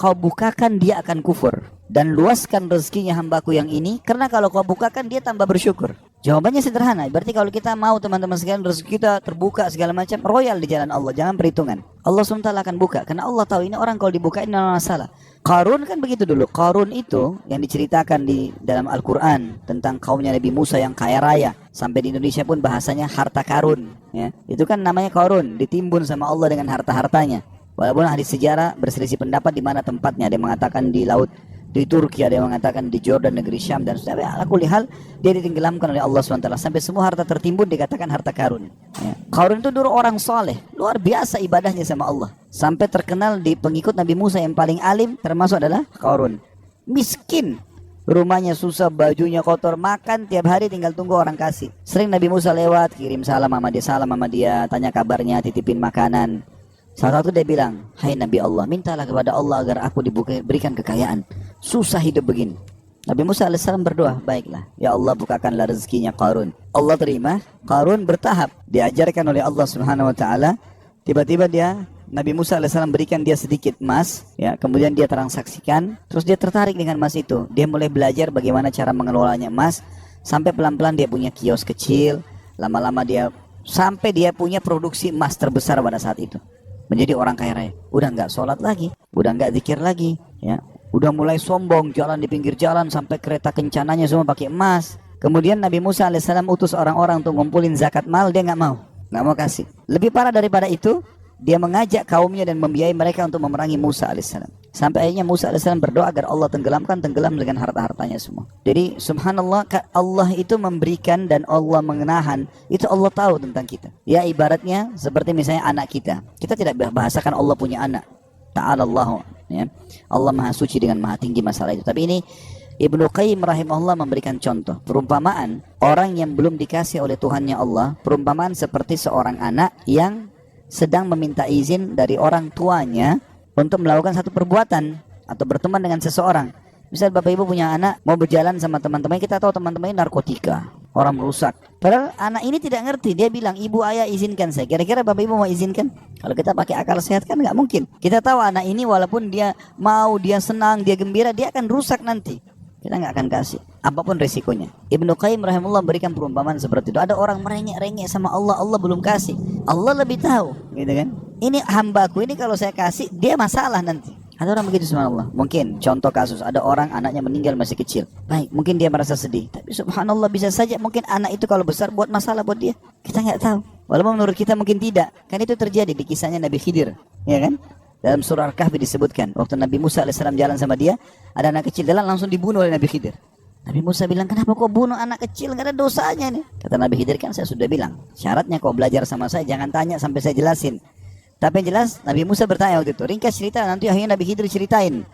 kau bukakan dia akan kufur. Dan luaskan rezekinya hambaku yang ini, karena kalau kau bukakan dia tambah bersyukur. Jawabannya sederhana. Berarti kalau kita mau teman-teman sekalian rezeki kita terbuka segala macam, royal di jalan Allah, jangan perhitungan. Allah SWT akan buka, karena Allah tahu ini orang kalau dibukain tidak masalah. Qarun kan begitu dulu. Qarun itu yang diceritakan di dalam Al-Quran tentang kaumnya Nabi Musa yang kaya raya. Sampai di Indonesia pun bahasanya harta karun. Ya. Itu kan namanya Qarun, ditimbun sama Allah dengan harta-hartanya. Walaupun ahli sejarah berselisih pendapat di mana tempatnya. Ada yang mengatakan di laut di Turki, ada yang mengatakan di Jordan, negeri Syam dan sebagainya. Ala kulli hal dia ditenggelamkan oleh Allah SWT sampai semua harta tertimbun dikatakan harta karun. Ya. Qarun itu dulu orang soleh, luar biasa ibadahnya sama Allah, sampai terkenal di pengikut Nabi Musa yang paling alim termasuk adalah Qarun. Miskin, rumahnya susah, bajunya kotor, makan tiap hari tinggal tunggu orang kasih. Sering Nabi Musa lewat, kirim salam sama dia, tanya kabarnya, titipin makanan. Salah satu dia bilang, hai Nabi Allah, mintalah kepada Allah agar aku diberikan kekayaan. Susah hidup begini. Nabi Musa AS berdoa, baiklah, ya Allah bukakanlah rezekinya Qarun. Allah terima. Qarun bertahap, diajarkan oleh Allah Subhanahu Wa Taala. Tiba-tiba Nabi Musa AS berikan dia sedikit emas, ya, kemudian dia transaksikan, terus dia tertarik dengan emas itu. Dia mulai belajar bagaimana cara mengelolanya emas, sampai pelan-pelan dia punya kios kecil, lama-lama sampai dia punya produksi emas terbesar pada saat itu. Menjadi orang kaya raya. Udah nggak sholat lagi, udah nggak zikir lagi, ya. Udah mulai sombong, jalan di pinggir jalan sampai kereta kencananya semua pakai emas. Kemudian Nabi Musa AS utus orang-orang untuk ngumpulin zakat mal, dia nggak mau kasih. Lebih parah daripada itu, dia mengajak kaumnya dan membiayai mereka untuk memerangi Musa AS. Sampai akhirnya Musa AS berdoa agar Allah tenggelam dengan harta-hartanya semua. Jadi subhanallah, Allah itu memberikan dan Allah mengenahan, itu Allah tahu tentang kita. Ya ibaratnya seperti misalnya anak kita. Kita tidak bahasakan Allah punya anak. Ta'ala Allah, ya. Allah maha suci dengan maha tinggi masalah itu. Tapi ini Ibnu Qayyim rahimahullah memberikan contoh perumpamaan orang yang belum dikasih oleh Tuhannya Allah. Perumpamaan seperti seorang anak yang sedang meminta izin dari orang tuanya untuk melakukan satu perbuatan atau berteman dengan seseorang. Misal bapak ibu punya anak mau berjalan sama teman-teman, kita tahu teman-temannya narkotika, orang merusak. Padahal anak ini tidak ngerti, dia bilang ibu ayah izinkan saya. Kira-kira bapak ibu mau izinkan? Kalau kita pakai akal sehat kan nggak mungkin. Kita tahu anak ini walaupun dia mau, dia senang, dia gembira, dia akan rusak nanti. Kita nggak akan kasih, apapun resikonya. Ibnu Qayyim rahimahullah memberikan perumpamaan seperti itu. Ada orang merengek-rengek sama Allah, Allah belum kasih. Allah lebih tahu, gitu kan? Ini hambaku ini kalau saya kasih, dia masalah nanti. Ada orang begitu subhanallah. Mungkin contoh kasus, ada orang anaknya meninggal masih kecil. Baik, mungkin dia merasa sedih. Tapi subhanallah bisa saja mungkin anak itu kalau besar buat masalah buat dia. Kita nggak tahu. Walaupun menurut kita mungkin tidak. Kan itu terjadi di kisahnya Nabi Khidir, ya kan? Dalam surah Al-Kahfi disebutkan, waktu Nabi Musa AS jalan sama dia, ada anak kecil jalan langsung dibunuh oleh Nabi Khidir. Nabi Musa bilang, kenapa kau bunuh anak kecil? Gak ada dosanya nih. Kata Nabi Khidir, kan saya sudah bilang, syaratnya kau belajar sama saya, jangan tanya sampai saya jelasin. Tapi yang jelas Nabi Musa bertanya waktu itu, ringkas cerita, nanti akhirnya Nabi Khidir ceritain,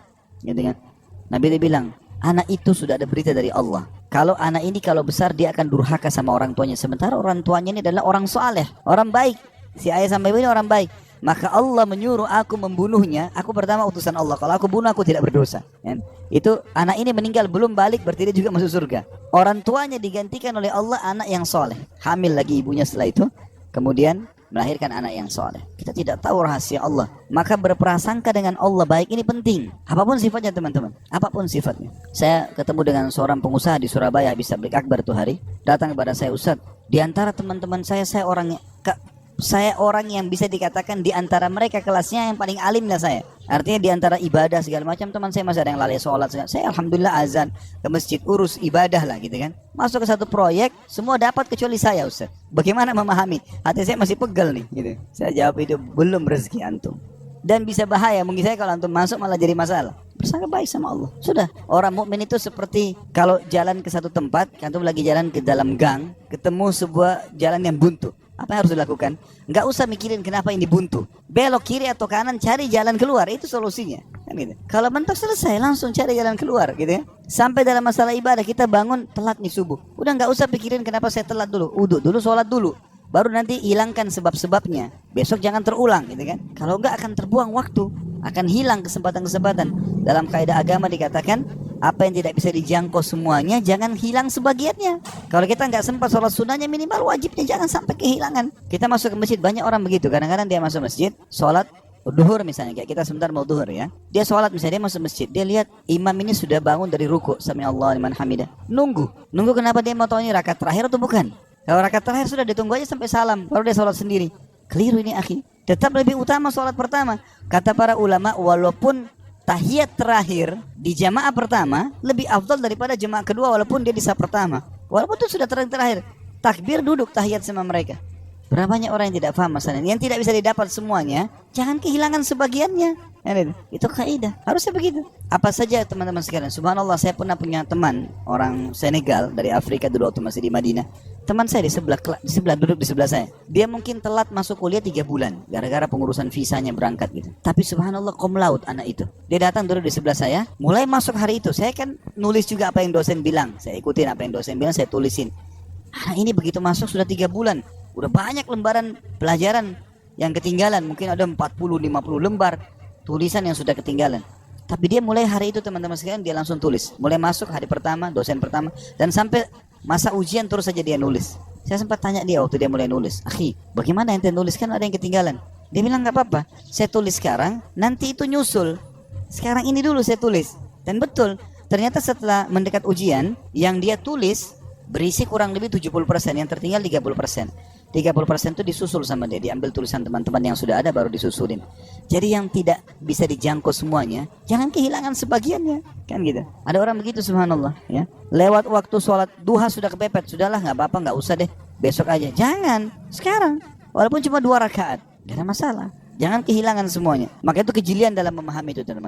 gitu kan. Nabi dia bilang, anak itu sudah ada berita dari Allah. Kalau anak ini kalau besar dia akan durhaka sama orang tuanya. Sementara orang tuanya ini adalah orang soleh, orang baik. Si ayah sama ibu ini orang baik. Maka Allah menyuruh aku membunuhnya. Aku pertama utusan Allah. Kalau aku bunuh aku tidak berdosa, kan? Itu anak ini meninggal belum balik, berarti dia juga masuk surga. Orang tuanya digantikan oleh Allah anak yang soleh. Hamil lagi ibunya setelah itu, kemudian melahirkan anak yang soleh. Kita tidak tahu rahasia Allah. Maka berprasangka dengan Allah baik ini penting. Apapun sifatnya teman-teman, apapun sifatnya. Saya ketemu dengan seorang pengusaha di Surabaya, habis tabligh akbar tuh hari. Datang kepada saya, Ustaz, di antara teman-teman saya orang yang bisa dikatakan di antara mereka kelasnya yang paling alim lah saya. Artinya di antara ibadah segala macam teman saya masih ada yang lalai sholat. Saya alhamdulillah azan ke masjid, urus ibadah lah gitu kan. Masuk ke satu proyek semua dapat kecuali saya, Ustaz. Bagaimana memahami? Hati saya masih pegel nih gitu. Saya jawab, itu belum rezeki antum. Dan bisa bahaya, mungkin saya kalau antum masuk malah jadi masalah. Bersangka baik sama Allah. Sudah, orang mukmin itu seperti kalau jalan ke satu tempat, antum lagi jalan ke dalam gang, ketemu sebuah jalan yang buntu. Apa yang harus dilakukan? Nggak usah mikirin kenapa ini buntu. Belok kiri atau kanan, cari jalan keluar. Itu solusinya. Kan gitu. Kalau mentok selesai, langsung cari jalan keluar. Gitu ya. Sampai dalam masalah ibadah, kita bangun telat nih subuh. Udah nggak usah pikirin kenapa saya telat dulu. Uduk dulu, sholat dulu. Baru nanti hilangkan sebab-sebabnya. Besok jangan terulang. Gitu kan. Kalau nggak akan terbuang waktu. Akan hilang kesempatan-kesempatan. Dalam kaidah agama dikatakan, apa yang tidak bisa dijangkau semuanya, jangan hilang sebagiannya. Kalau kita nggak sempat sholat sunnahnya, minimal wajibnya jangan sampai kehilangan. Kita masuk ke masjid, banyak orang begitu. Kadang-kadang dia masuk masjid, sholat duhur misalnya, kayak kita sebentar mau duhur ya, dia sholat misalnya, dia masuk masjid, dia lihat imam ini sudah bangun dari ruku, sami Allah liman hamidah, nunggu kenapa, dia mau tahu ini rakaat terakhir atau bukan. Kalau rakaat terakhir sudah ditunggu aja sampai salam, baru dia sholat sendiri. Keliru ini akhi, tetap lebih utama sholat pertama. Kata para ulama, walaupun tahiyat terakhir di jamaah pertama lebih afdal daripada jamaah kedua, walaupun dia di saf pertama, walaupun itu sudah terakhir, takbir duduk tahiyat sama mereka. Berapa banyak orang yang tidak paham masalah ini, yang tidak bisa didapat semuanya, jangan kehilangan sebagiannya. Itu kaidah, harusnya begitu. Apa saja teman-teman sekalian, subhanallah, saya pernah punya teman orang Senegal dari Afrika dulu waktu masih di Madinah. Teman saya di sebelah duduk di sebelah saya. Dia mungkin telat masuk kuliah 3 bulan gara-gara pengurusan visanya berangkat gitu. Tapi subhanallah cum laude anak itu. Dia datang duduk di sebelah saya, mulai masuk hari itu. Saya kan nulis juga apa yang dosen bilang. Saya ikutin apa yang dosen bilang, saya tulisin. Anak ini begitu masuk sudah 3 bulan, udah banyak lembaran pelajaran yang ketinggalan. Mungkin ada 40-50 lembar tulisan yang sudah ketinggalan. Tapi dia mulai hari itu teman-teman sekalian, dia langsung tulis. Mulai masuk hari pertama, dosen pertama, dan sampai masa ujian terus saja dia nulis. Saya sempat tanya dia waktu dia mulai nulis, akhi, bagaimana ente nulis, kan ada yang ketinggalan. Dia bilang gak apa-apa, saya tulis sekarang, nanti itu nyusul. Sekarang ini dulu saya tulis. Dan betul, ternyata setelah mendekat ujian, yang dia tulis berisi kurang lebih 70%, yang tertinggal 30%. 30% itu disusul sama dia, diambil tulisan teman-teman yang sudah ada baru disusulin. Jadi yang tidak bisa dijangkau semuanya, jangan kehilangan sebagiannya, kan gitu. Ada orang begitu subhanallah ya. Lewat waktu sholat duha sudah kepepet, sudahlah nggak apa-apa, nggak usah deh, besok aja. Jangan, sekarang. Walaupun cuma 2 rakaat, tidak ada masalah. Jangan kehilangan semuanya. Maka itu kejelian dalam memahami itu teman-teman.